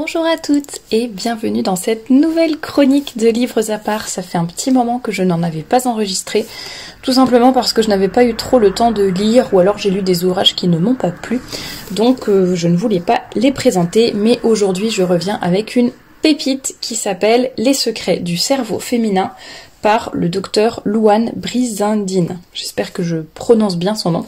Bonjour à toutes et bienvenue dans cette nouvelle chronique de livres à part. Ça fait un petit moment que je n'en avais pas enregistré, tout simplement parce que je n'avais pas eu trop le temps de lire ou alors j'ai lu des ouvrages qui ne m'ont pas plu. Donc je ne voulais pas les présenter, mais aujourd'hui je reviens avec une pépite qui s'appelle Les secrets du cerveau féminin par le docteur Louane Brizendine. J'espère que je prononce bien son nom.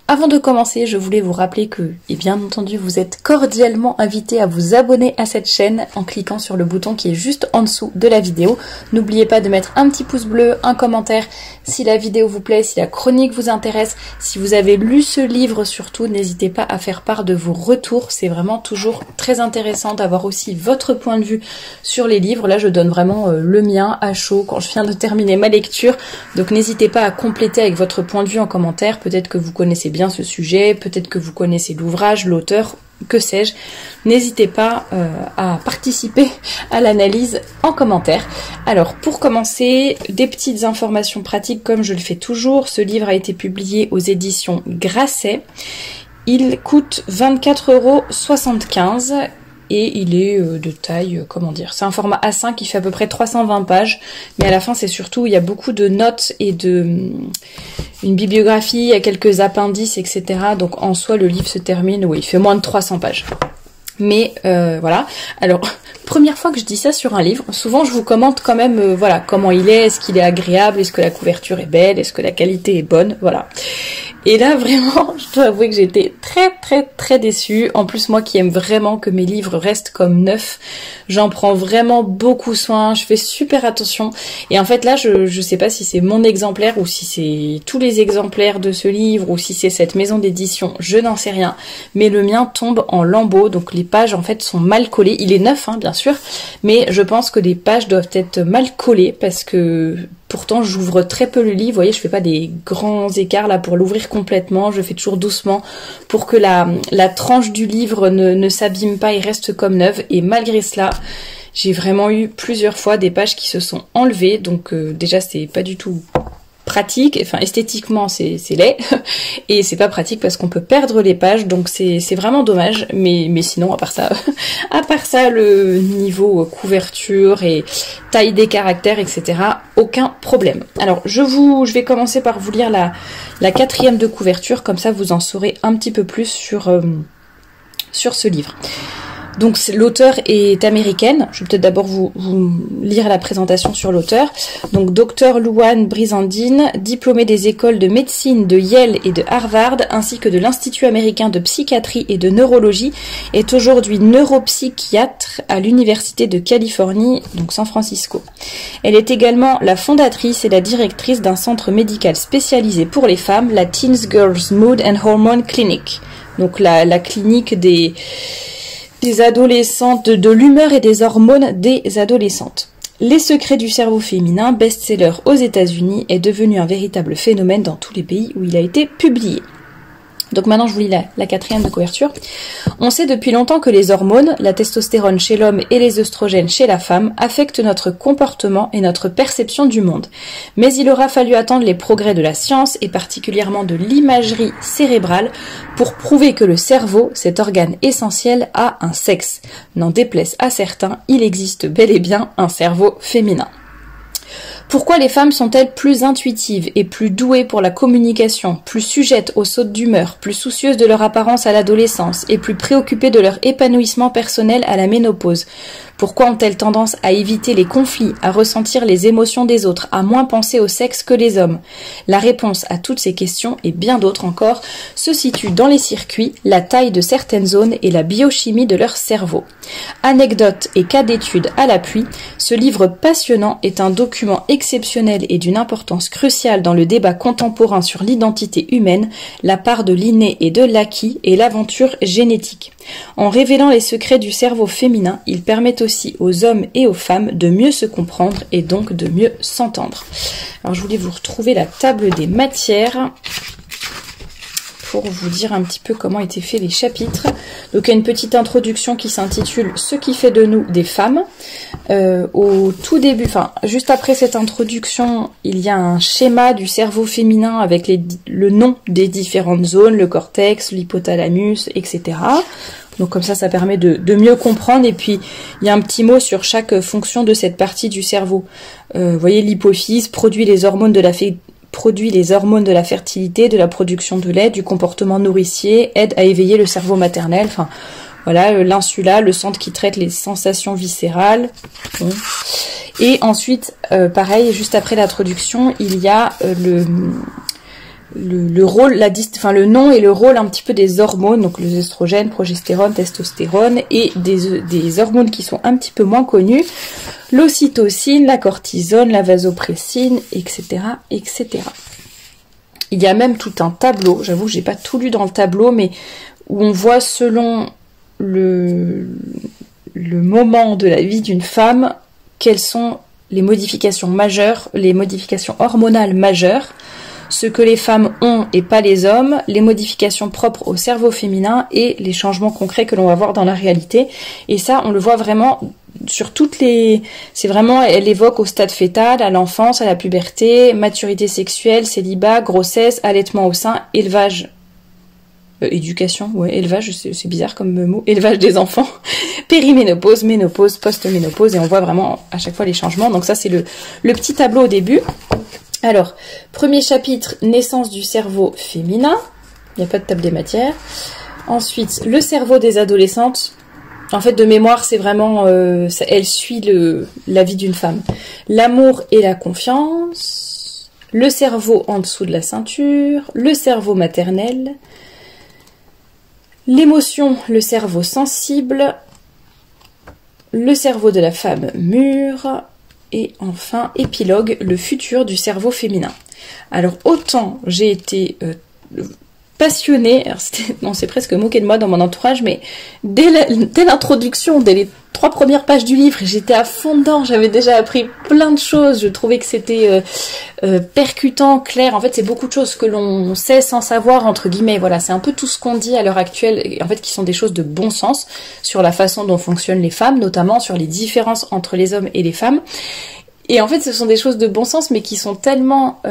Avant de commencer, je voulais vous rappeler que, et bien entendu, vous êtes cordialement invités à vous abonner à cette chaîne en cliquant sur le bouton qui est juste en dessous de la vidéo. N'oubliez pas de mettre un petit pouce bleu, un commentaire si la vidéo vous plaît, si la chronique vous intéresse. Si vous avez lu ce livre surtout, n'hésitez pas à faire part de vos retours. C'est vraiment toujours très intéressant d'avoir aussi votre point de vue sur les livres. Là, je donne vraiment le mien à chaud quand je viens de terminer ma lecture. Donc n'hésitez pas à compléter avec votre point de vue en commentaire. Peut-être que vous connaissez bien ce sujet, peut-être que vous connaissez l'ouvrage, l'auteur, que sais-je. N'hésitez pas à participer à l'analyse en commentaire. Alors pour commencer, des petites informations pratiques comme je le fais toujours. Ce livre a été publié aux éditions Grasset. Il coûte 24,75 € et il est de taille, comment dire, c'est un format A5 qui fait à peu près 320 pages, mais à la fin c'est surtout, il y a beaucoup de notes et une bibliographie, il y a quelques appendices, etc. Donc en soi le livre se termine, oui, il fait moins de 300 pages. Mais voilà, alors première fois que je dis ça sur un livre, souvent je vous commente quand même voilà comment il est ce qu'il est agréable, est-ce que la couverture est belle, est-ce que la qualité est bonne, voilà. Et là vraiment, je dois avouer que j'étais très déçue. En plus moi qui aime vraiment que mes livres restent comme neufs, j'en prends vraiment beaucoup soin, je fais super attention. Et en fait là je sais pas si c'est mon exemplaire ou si c'est tous les exemplaires de ce livre ou si c'est cette maison d'édition, je n'en sais rien. Mais le mien tombe en lambeaux, donc les pages en fait sont mal collées. Il est neuf hein, bien sûr, mais je pense que les pages doivent être mal collées parce que pourtant j'ouvre très peu le livre, vous voyez je fais pas des grands écarts là pour l'ouvrir complètement, je fais toujours doucement pour que la tranche du livre ne s'abîme pas et reste comme neuve. Et malgré cela, j'ai vraiment eu plusieurs fois des pages qui se sont enlevées, donc déjà c'est pas du tout pratique, enfin esthétiquement c'est laid et c'est pas pratique parce qu'on peut perdre les pages, donc c'est vraiment dommage, mais sinon à part ça le niveau couverture et taille des caractères etc, aucun problème. Alors je vais commencer par vous lire la quatrième de couverture, comme ça vous en saurez un petit peu plus sur ce livre. Donc l'auteur est américaine, je vais peut-être d'abord vous lire la présentation sur l'auteur. Donc Dr Louane Brizendine, diplômée des écoles de médecine de Yale et de Harvard, ainsi que de l'Institut américain de psychiatrie et de neurologie, est aujourd'hui neuropsychiatre à l'Université de Californie, donc San Francisco. Elle est également la fondatrice et la directrice d'un centre médical spécialisé pour les femmes, la Teens Girls Mood and Hormone Clinic. Donc la clinique des adolescentes, de l'humeur et des hormones des adolescentes. Les secrets du cerveau féminin, best-seller aux États-Unis, est devenu un véritable phénomène dans tous les pays où il a été publié. Donc maintenant je vous lis la quatrième de couverture. On sait depuis longtemps que les hormones, la testostérone chez l'homme et les œstrogènes chez la femme, affectent notre comportement et notre perception du monde. Mais il aura fallu attendre les progrès de la science et particulièrement de l'imagerie cérébrale pour prouver que le cerveau, cet organe essentiel, a un sexe. N'en déplaise à certains, il existe bel et bien un cerveau féminin. Pourquoi les femmes sont-elles plus intuitives et plus douées pour la communication, plus sujettes aux sautes d'humeur, plus soucieuses de leur apparence à l'adolescence et plus préoccupées de leur épanouissement personnel à la ménopause? Pourquoi ont-elles tendance à éviter les conflits, à ressentir les émotions des autres, à moins penser au sexe que les hommes? La réponse à toutes ces questions, et bien d'autres encore, se situe dans les circuits, la taille de certaines zones et la biochimie de leur cerveau. Anecdotes et cas d'études à l'appui, ce livre passionnant est un document exceptionnel et d'une importance cruciale dans le débat contemporain sur l'identité humaine, la part de l'inné et de l'acquis et l'aventure génétique. En révélant les secrets du cerveau féminin, il permet aussi aux hommes et aux femmes de mieux se comprendre et donc de mieux s'entendre. Alors je voulais vous retrouver la table des matières pour vous dire un petit peu comment étaient faits les chapitres. Donc il y a une petite introduction qui s'intitule « Ce qui fait de nous des femmes ». Au tout début, enfin juste après cette introduction, il y a un schéma du cerveau féminin avec le nom des différentes zones, le cortex, l'hypothalamus, etc. Donc comme ça permet de mieux comprendre. Et puis il y a un petit mot sur chaque fonction de cette partie du cerveau. Vous voyez, l'hypophyse produit les hormones de la fertilité, de la production de lait, du comportement nourricier, aide à éveiller le cerveau maternel. Enfin voilà, l'insula, le centre qui traite les sensations viscérales. Bon. Et ensuite, pareil, juste après l'introduction, il y a le rôle, le nom et le rôle un petit peu des hormones, donc les oestrogènes, progestérone, testostérone, et des hormones qui sont un petit peu moins connues, l'ocytocine, la cortisone, la vasopressine, etc., etc. Il y a même tout un tableau, j'avoue que j'ai pas tout lu dans le tableau, mais où on voit selon le moment de la vie d'une femme, quelles sont les modifications majeures, les modifications hormonales majeures, ce que les femmes ont et pas les hommes, les modifications propres au cerveau féminin et les changements concrets que l'on va voir dans la réalité. Et ça, on le voit vraiment sur toutes les... C'est vraiment, elle évoque au stade fœtal, à l'enfance, à la puberté, maturité sexuelle, célibat, grossesse, allaitement au sein, élevage... éducation, ouais, élevage, c'est bizarre comme mot, élevage des enfants, périménopause, ménopause, post-ménopause, et on voit vraiment à chaque fois les changements. Donc ça, c'est le petit tableau au début. Alors, premier chapitre, naissance du cerveau féminin. Il n'y a pas de table des matières. Ensuite, le cerveau des adolescentes. En fait, de mémoire, c'est vraiment... elle suit la vie d'une femme. L'amour et la confiance. Le cerveau en dessous de la ceinture. Le cerveau maternel. L'émotion, le cerveau sensible. Le cerveau de la femme mûre. Et enfin, épilogue, le futur du cerveau féminin. Alors, autant j'ai été passionnée, alors on s'est presque moqué de moi dans mon entourage, mais dès l'introduction, dès les 3 premières pages du livre, j'étais à fond dedans, j'avais déjà appris plein de choses, je trouvais que c'était percutant, clair. En fait, c'est beaucoup de choses que l'on sait sans savoir, entre guillemets. Voilà, c'est un peu tout ce qu'on dit à l'heure actuelle, en fait, qui sont des choses de bon sens sur la façon dont fonctionnent les femmes, notamment sur les différences entre les hommes et les femmes. Et en fait, ce sont des choses de bon sens, mais qui sont tellement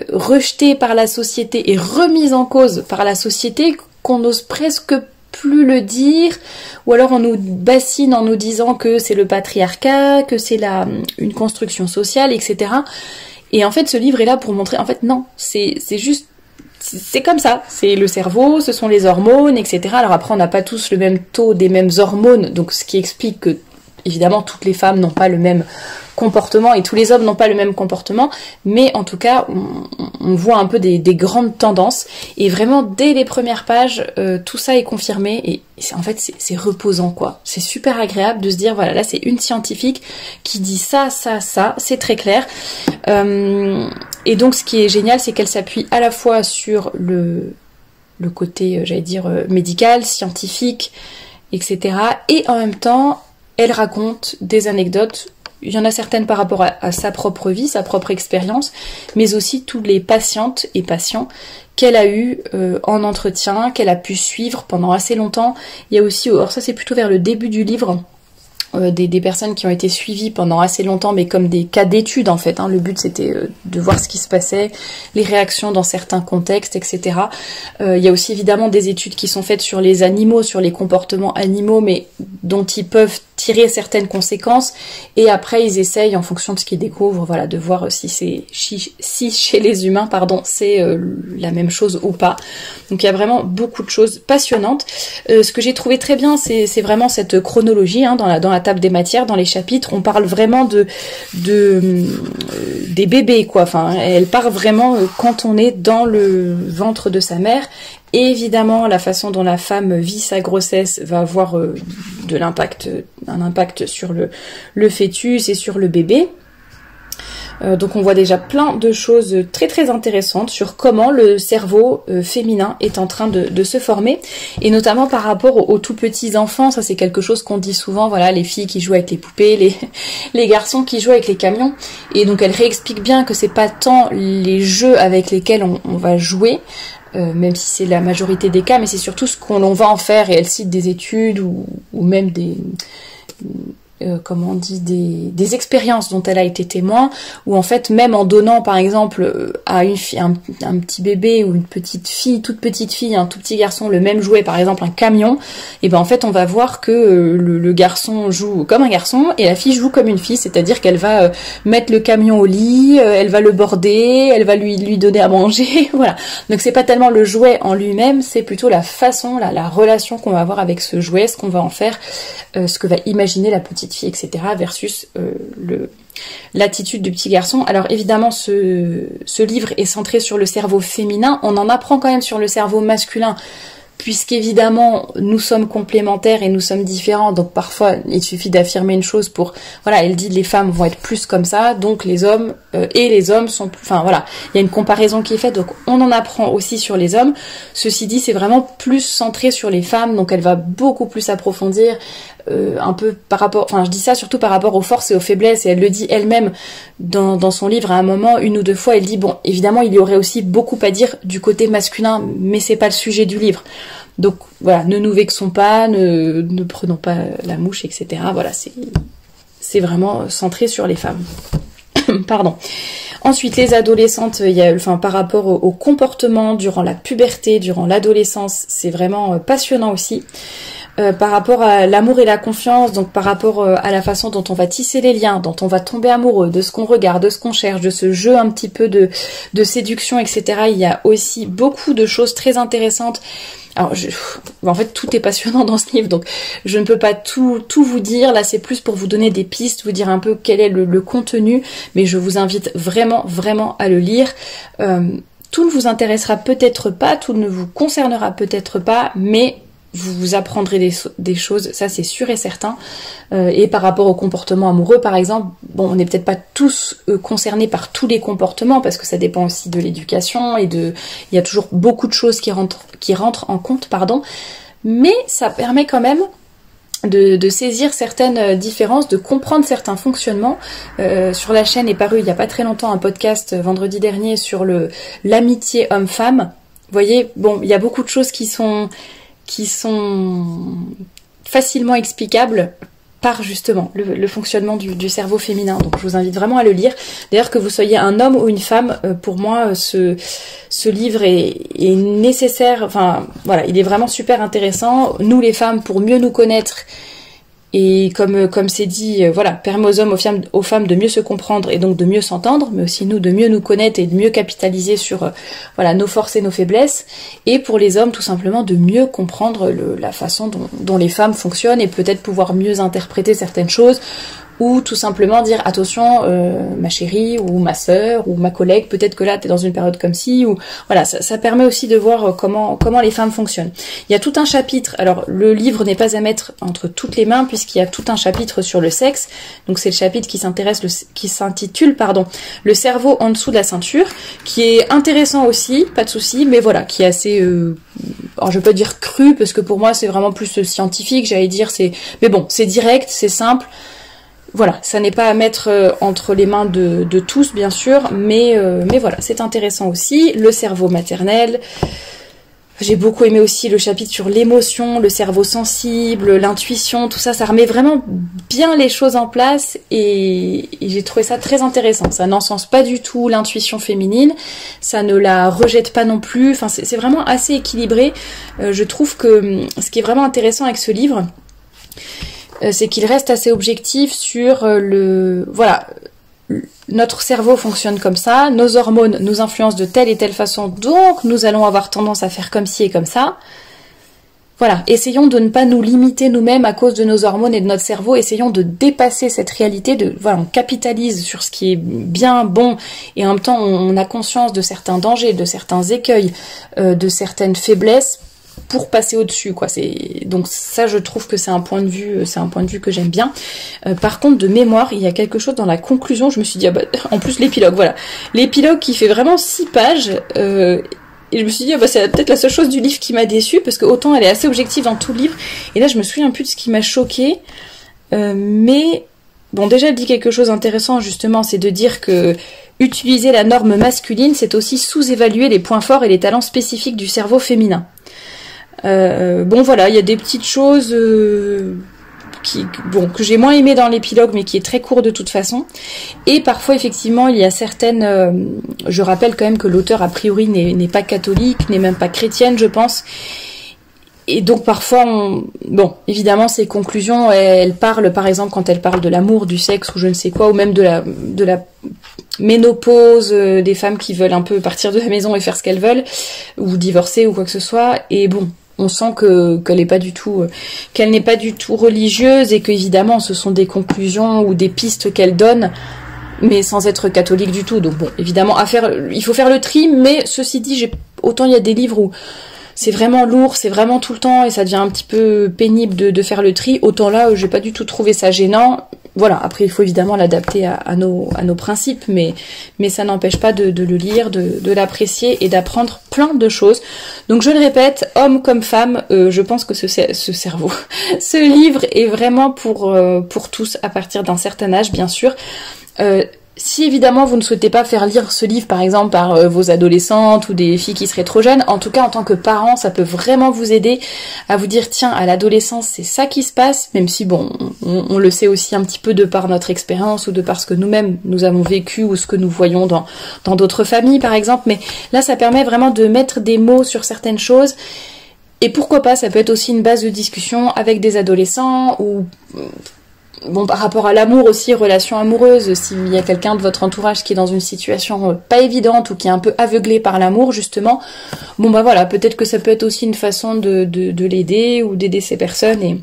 rejetées par la société et remises en cause par la société qu'on n'ose presque plus le dire, ou alors on nous bassine en nous disant que c'est le patriarcat, que c'est une construction sociale, etc. Et en fait, ce livre est là pour montrer, en fait, non, c'est juste, c'est comme ça, c'est le cerveau, ce sont les hormones, etc. Alors après, on n'a pas tous le même taux des mêmes hormones, donc ce qui explique que, évidemment, toutes les femmes n'ont pas le même comportement et tous les hommes n'ont pas le même comportement, mais en tout cas on voit un peu des grandes tendances, et vraiment dès les premières pages tout ça est confirmé, et en fait c'est reposant, quoi. C'est super agréable de se dire voilà, là c'est une scientifique qui dit ça, c'est très clair, et donc ce qui est génial, c'est qu'elle s'appuie à la fois sur le côté j'allais dire médical, scientifique, etc., et en même temps elle raconte des anecdotes. Il y en a certaines par rapport à sa propre vie, sa propre expérience, mais aussi toutes les patientes et patients qu'elle a eu en entretien, qu'elle a pu suivre pendant assez longtemps. Il y a aussi, alors ça c'est plutôt vers le début du livre, des personnes qui ont été suivies pendant assez longtemps, mais comme des cas d'études en fait. Le but c'était de voir ce qui se passait, les réactions dans certains contextes, etc. Il y a aussi évidemment des études qui sont faites sur les animaux, sur les comportements animaux, mais dont ils peuvent tirer certaines conséquences, et après ils essayent en fonction de ce qu'ils découvrent, voilà, de voir si chez les humains, c'est la même chose ou pas. Donc il y a vraiment beaucoup de choses passionnantes. Ce que j'ai trouvé très bien, c'est vraiment cette chronologie dans la table des matières, dans les chapitres. On parle vraiment des bébés, quoi. Enfin, elle part vraiment quand on est dans le ventre de sa mère. Et évidemment, la façon dont la femme vit sa grossesse va avoir un impact sur le fœtus et sur le bébé. Donc on voit déjà plein de choses très très intéressantes sur comment le cerveau féminin est en train de se former, et notamment par rapport aux tout petits enfants. Ça c'est quelque chose qu'on dit souvent, voilà, les filles qui jouent avec les poupées, les garçons qui jouent avec les camions. Et donc elle réexplique bien que c'est pas tant les jeux avec lesquels on va jouer, même si c'est la majorité des cas, mais c'est surtout ce qu'on va en faire. Et elle cite des études ou même comment on dit, des expériences dont elle a été témoin, où en fait même en donnant par exemple à une fille, un petit bébé ou une petite fille, toute petite fille, un tout petit garçon, le même jouet, par exemple un camion, et ben en fait on va voir que le garçon joue comme un garçon et la fille joue comme une fille, c'est-à-dire qu'elle va mettre le camion au lit, elle va le border, elle va lui donner à manger, voilà. Donc c'est pas tellement le jouet en lui-même, c'est plutôt la façon, la relation qu'on va avoir avec ce jouet, ce qu'on va en faire, ce que va imaginer la petite fille, etc. versus l'attitude du petit garçon. Alors évidemment ce livre est centré sur le cerveau féminin, on en apprend quand même sur le cerveau masculin, puisqu'évidemment nous sommes complémentaires et nous sommes différents, donc parfois il suffit d'affirmer une chose pour, voilà, elle dit les femmes vont être plus comme ça, donc les hommes et les hommes sont plus, enfin voilà, il y a une comparaison qui est faite, donc on en apprend aussi sur les hommes. Ceci dit, c'est vraiment plus centré sur les femmes, donc elle va beaucoup plus approfondir un peu par rapport, enfin je dis ça surtout par rapport aux forces et aux faiblesses, et elle le dit elle-même dans son livre à un moment, une ou deux fois, elle dit bon, évidemment il y aurait aussi beaucoup à dire du côté masculin, mais c'est pas le sujet du livre. Donc voilà, ne nous vexons pas, ne prenons pas la mouche, etc. Voilà, c'est vraiment centré sur les femmes. Pardon. Ensuite, les adolescentes, il y a, enfin, par rapport au comportement durant la puberté, durant l'adolescence, c'est vraiment passionnant aussi. Par rapport à l'amour et la confiance, donc par rapport à la façon dont on va tisser les liens, dont on va tomber amoureux, de ce qu'on regarde, de ce qu'on cherche, de ce jeu un petit peu de séduction, etc. Il y a aussi beaucoup de choses très intéressantes. Alors, en fait, tout est passionnant dans ce livre, donc je ne peux pas tout vous dire. Là, c'est plus pour vous donner des pistes, vous dire un peu quel est le contenu, mais je vous invite vraiment, vraiment à le lire. Tout ne vous intéressera peut-être pas, tout ne vous concernera peut-être pas, mais vous apprendrez des choses, ça c'est sûr et certain. Et par rapport au comportement amoureux, par exemple, bon, on n'est peut-être pas tous concernés par tous les comportements, parce que ça dépend aussi de l'éducation et il y a toujours beaucoup de choses qui rentrent en compte, pardon. Mais ça permet quand même de saisir certaines différences, de comprendre certains fonctionnements. Sur la chaîne est paru il n'y a pas très longtemps un podcast vendredi dernier sur l'amitié homme-femme. Vous voyez, bon, il y a beaucoup de choses qui sont facilement explicables par justement le fonctionnement du cerveau féminin. Donc je vous invite vraiment à le lire. D'ailleurs, que vous soyez un homme ou une femme, pour moi ce livre est nécessaire. Enfin voilà, il est vraiment super intéressant. Nous les femmes, pour mieux nous connaître, et comme c'est dit, voilà, permet aux hommes, aux femmes de mieux se comprendre et donc de mieux s'entendre, mais aussi nous de mieux nous connaître et de mieux capitaliser sur voilà, nos forces et nos faiblesses, et pour les hommes tout simplement de mieux comprendre la façon dont les femmes fonctionnent et peut-être pouvoir mieux interpréter certaines choses, ou tout simplement dire attention, ma chérie ou ma sœur ou ma collègue, peut-être que là t'es dans une période comme ci, ou voilà, ça permet aussi de voir comment les femmes fonctionnent. Il y a tout un chapitre, alors le livre n'est pas à mettre entre toutes les mains puisqu'il y a tout un chapitre sur le sexe, donc c'est le chapitre qui s'intitule le cerveau en dessous de la ceinture, qui est intéressant aussi, pas de souci, mais voilà, qui est assez alors je vais pas dire cru parce que pour moi c'est vraiment plus scientifique, j'allais dire, mais bon, c'est direct, c'est simple. Voilà, ça n'est pas à mettre entre les mains de tous, bien sûr, mais voilà, c'est intéressant aussi. Le cerveau maternel, j'ai beaucoup aimé aussi le chapitre sur l'émotion, le cerveau sensible, l'intuition, tout ça, ça remet vraiment bien les choses en place, et j'ai trouvé ça très intéressant. Ça n'encense pas du tout l'intuition féminine, ça ne la rejette pas non plus, enfin c'est vraiment assez équilibré. Je trouve que ce qui est vraiment intéressant avec ce livre, c'est qu'il reste assez objectif sur voilà, notre cerveau fonctionne comme ça, nos hormones nous influencent de telle et telle façon, donc nous allons avoir tendance à faire comme ci et comme ça. Voilà, essayons de ne pas nous limiter nous-mêmes à cause de nos hormones et de notre cerveau, essayons de dépasser cette réalité, voilà, on capitalise sur ce qui est bien, bon, et en même temps on a conscience de certains dangers, de certains écueils, de certaines faiblesses, pour passer au-dessus, quoi. Donc ça, je trouve que c'est un point de vue que j'aime bien. Par contre, de mémoire, il y a quelque chose dans la conclusion, je me suis dit, ah bah, en plus l'épilogue, voilà. L'épilogue qui fait vraiment 6 pages, et je me suis dit, ah bah, c'est peut-être la seule chose du livre qui m'a déçue, parce que autant elle est assez objective dans tout le livre, et là je me souviens plus de ce qui m'a choquée, mais bon, déjà elle dit quelque chose d'intéressant, justement, c'est de dire que utiliser la norme masculine, c'est aussi sous-évaluer les points forts et les talents spécifiques du cerveau féminin. Bon voilà, il y a des petites choses que j'ai moins aimé dans l'épilogue, mais qui est très court de toute façon. Et parfois, effectivement, il y a certaines... je rappelle quand même que l'auteur, a priori, n'est pas catholique, n'est même pas chrétienne, je pense. Et donc parfois, évidemment, ces conclusions, elles parlent, par exemple, quand elle parle de l'amour, du sexe ou je ne sais quoi, ou même de la ménopause, des femmes qui veulent un peu partir de la maison et faire ce qu'elles veulent, ou divorcer ou quoi que ce soit. Et bon, on sent qu'elle n'est pas du tout religieuse et qu'évidemment, ce sont des conclusions ou des pistes qu'elle donne, mais sans être catholique du tout. Donc bon, évidemment, il faut faire le tri, mais ceci dit, autant il y a des livres où c'est vraiment lourd, c'est vraiment tout le temps et ça devient un petit peu pénible de faire le tri, autant là, j'ai pas du tout trouvé ça gênant. Voilà, après il faut évidemment l'adapter à nos principes, mais ça n'empêche pas de le lire, de l'apprécier et d'apprendre plein de choses. Donc je le répète, homme comme femme, je pense que ce livre est vraiment pour tous à partir d'un certain âge, bien sûr. Si évidemment vous ne souhaitez pas faire lire ce livre par exemple par vos adolescentes ou des filles qui seraient trop jeunes, en tout cas en tant que parent ça peut vraiment vous aider à vous dire tiens, à l'adolescence c'est ça qui se passe, même si bon on le sait aussi un petit peu de par notre expérience ou de par ce que nous-mêmes nous avons vécu ou ce que nous voyons dans d'autres familles par exemple, mais là ça permet vraiment de mettre des mots sur certaines choses. Et pourquoi pas, ça peut être aussi une base de discussion avec des adolescents ou... Bon, par rapport à l'amour aussi, relation amoureuse, s'il y a quelqu'un de votre entourage qui est dans une situation pas évidente ou qui est un peu aveuglé par l'amour, justement, bon bah voilà, peut-être que ça peut être aussi une façon de l'aider ou d'aider ces personnes et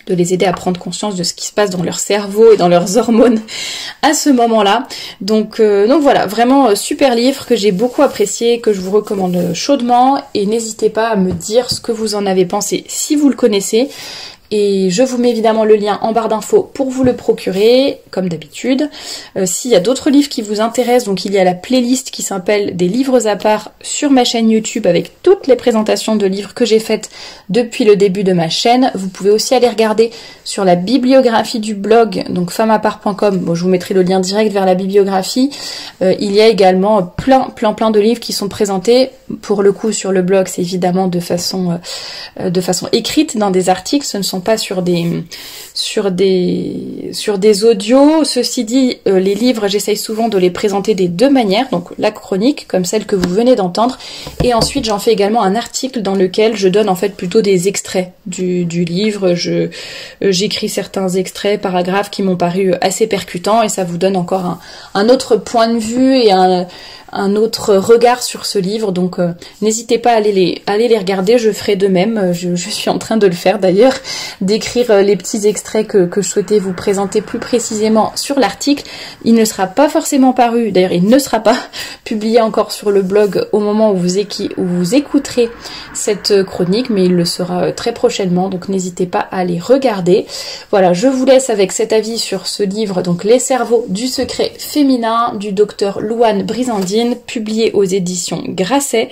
de les aider à prendre conscience de ce qui se passe dans leur cerveau et dans leurs hormones à ce moment-là. Donc voilà, vraiment super livre que j'ai beaucoup apprécié, que je vous recommande chaudement et n'hésitez pas à me dire ce que vous en avez pensé si vous le connaissez. Et je vous mets évidemment le lien en barre d'infos pour vous le procurer, comme d'habitude. S'il y a d'autres livres qui vous intéressent, donc il y a la playlist qui s'appelle Des livres à part sur ma chaîne YouTube avec toutes les présentations de livres que j'ai faites depuis le début de ma chaîne. Vous pouvez aussi aller regarder sur la bibliographie du blog, donc femmeapart.com. Bon, je vous mettrai le lien direct vers la bibliographie. Il y a également plein de livres qui sont présentés. Pour le coup, sur le blog, c'est évidemment de façon écrite dans des articles. Ce ne sont pas sur des audios. Ceci dit, les livres, j'essaye souvent de les présenter des deux manières, donc la chronique, comme celle que vous venez d'entendre, et ensuite j'en fais également un article dans lequel je donne en fait plutôt des extraits du livre. J'écris certains extraits, paragraphes qui m'ont paru assez percutants, et ça vous donne encore un autre point de vue et un autre regard sur ce livre, donc n'hésitez pas à aller les regarder, je ferai de même, je suis en train de le faire d'ailleurs, d'écrire les petits extraits que je souhaitais vous présenter plus précisément sur l'article. Il ne sera pas forcément paru, d'ailleurs il ne sera pas publié encore sur le blog au moment où vous écouterez cette chronique, mais il le sera très prochainement, donc n'hésitez pas à aller regarder. Voilà, je vous laisse avec cet avis sur ce livre, donc Les cerveaux du secret féminin du docteur Louane Brizendine, publié aux éditions Grasset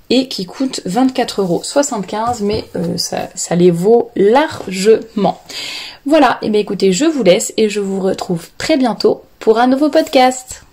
et qui coûte 24,75 €, mais ça les vaut largement. Voilà, et bien écoutez, je vous laisse et je vous retrouve très bientôt pour un nouveau podcast.